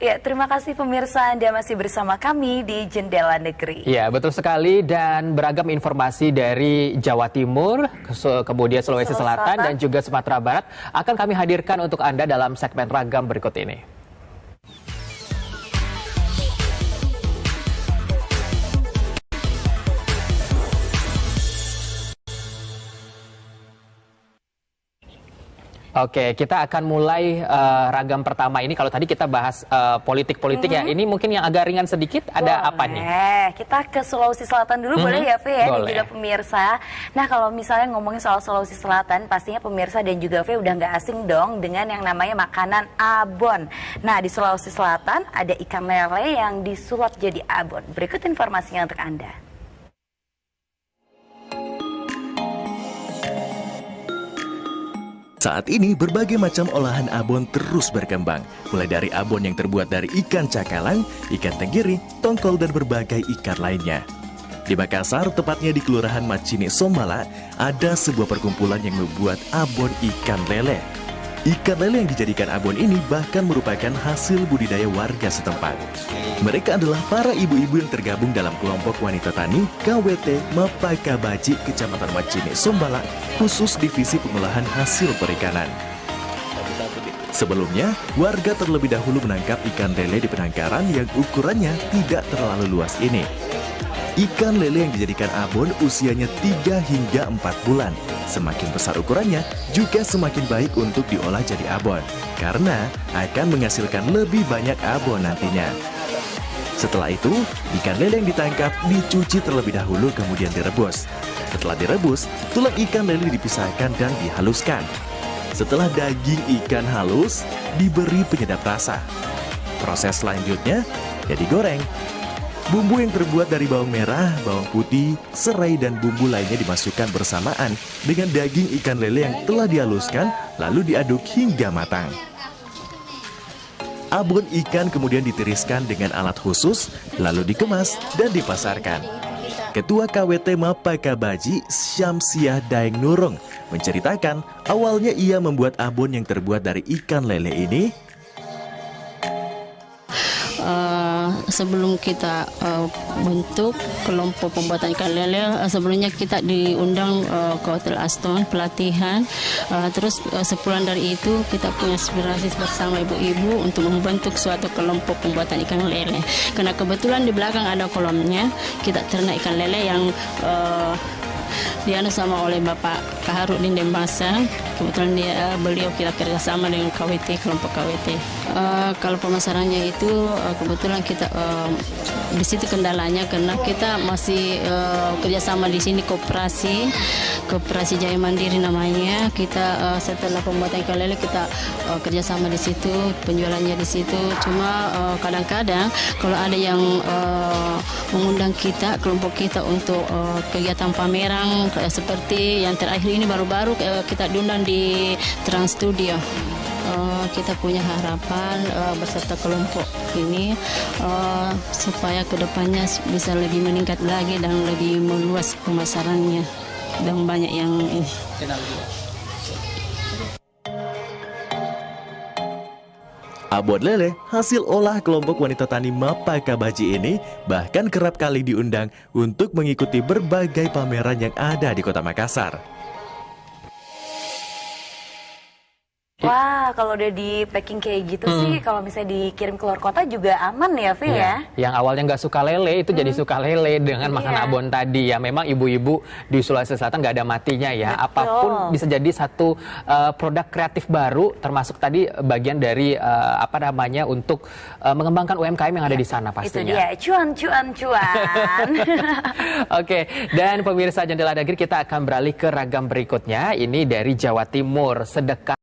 Ya, terima kasih pemirsa, Anda masih bersama kami di Jendela Negeri. Ya, betul sekali, dan beragam informasi dari Jawa Timur, kemudian Sulawesi Selatan dan juga Sumatera Barat akan kami hadirkan untuk Anda dalam segmen Ragam berikut ini. Oke, kita akan mulai ragam pertama ini. Kalau tadi kita bahas politik-politik ya, ini mungkin yang agak ringan sedikit, ada apa nih? Kita ke Sulawesi Selatan dulu boleh ya, V ya, dan Boleh. juga pemirsa. Nah, kalau misalnya ngomongin soal Sulawesi Selatan, pastinya pemirsa dan juga V udah nggak asing dong dengan yang namanya makanan abon. Nah, di Sulawesi Selatan ada ikan lele yang disulap jadi abon. Berikut informasinya untuk Anda. Saat ini berbagai macam olahan abon terus berkembang, mulai dari abon yang terbuat dari ikan cakalang, ikan tenggiri, tongkol, dan berbagai ikan lainnya. Di Makassar, tepatnya di Kelurahan Macini Sombala, ada sebuah perkumpulan yang membuat abon ikan lele. Ikan lele yang dijadikan abon ini bahkan merupakan hasil budidaya warga setempat. Mereka adalah para ibu-ibu yang tergabung dalam kelompok wanita tani KWT Mapakabaji Kecamatan Macini Sombala, khusus divisi pengolahan hasil perikanan. Sebelumnya, warga terlebih dahulu menangkap ikan lele di penangkaran yang ukurannya tidak terlalu luas ini. Ikan lele yang dijadikan abon usianya 3 hingga 4 bulan. Semakin besar ukurannya, juga semakin baik untuk diolah jadi abon, karena akan menghasilkan lebih banyak abon nantinya. Setelah itu, ikan lele yang ditangkap dicuci terlebih dahulu kemudian direbus. Setelah direbus, tulang ikan lele dipisahkan dan dihaluskan. Setelah daging ikan halus, diberi penyedap rasa. Proses selanjutnya, ya digoreng. Bumbu yang terbuat dari bawang merah, bawang putih, serai, dan bumbu lainnya dimasukkan bersamaan dengan daging ikan lele yang telah dihaluskan, lalu diaduk hingga matang. Abon ikan kemudian ditiriskan dengan alat khusus, lalu dikemas dan dipasarkan. Ketua KWT Mapakabaji, Syamsiah Daeng Nurung, menceritakan awalnya ia membuat abon yang terbuat dari ikan lele ini. Sebelum kita bentuk kelompok pembuatan ikan lele, sebelumnya kita diundang ke Hotel Aston pelatihan. Terus sebulan dari itu kita punya inspirasi bersama ibu-ibu untuk membentuk suatu kelompok pembuatan ikan lele. Karena kebetulan di belakang ada kolamnya, kita ternak ikan lele yang dianu sama oleh Bapak Kaharudin Dembasa. Kebetulan beliau kita kerjasama dengan KWT, kelompok KWT. Kalau pemasarannya itu kebetulan kita di situ kendalanya karena kita masih kerjasama di sini koperasi Jaya Mandiri namanya. Kita setelah pembuatan ikan lele kita kerjasama di situ, penjualannya di situ. Cuma kadang-kadang kalau ada yang mengundang kita, kelompok kita untuk kegiatan pameran seperti yang terakhir ini baru-baru kita diundang di Trans Studio. Kita punya harapan beserta kelompok ini supaya kedepannya bisa lebih meningkat lagi dan lebih meluas pemasarannya dan banyak yang ini. Abon lele, hasil olah kelompok wanita tani Mapakabaji ini, bahkan kerap kali diundang untuk mengikuti berbagai pameran yang ada di Kota Makassar. Wah, kalau udah di packing kayak gitu sih, kalau misalnya dikirim keluar kota juga aman ya, V ya? Yang awalnya nggak suka lele, itu jadi suka lele dengan makan abon tadi ya. Memang ibu-ibu di Sulawesi Selatan nggak ada matinya ya. Betul. Apapun bisa jadi satu produk kreatif baru, termasuk tadi bagian dari untuk mengembangkan UMKM yang ada di sana pastinya. Itu dia, cuan. Oke, dan pemirsa Jendela Negeri, kita akan beralih ke ragam berikutnya. Ini dari Jawa Timur, sedekah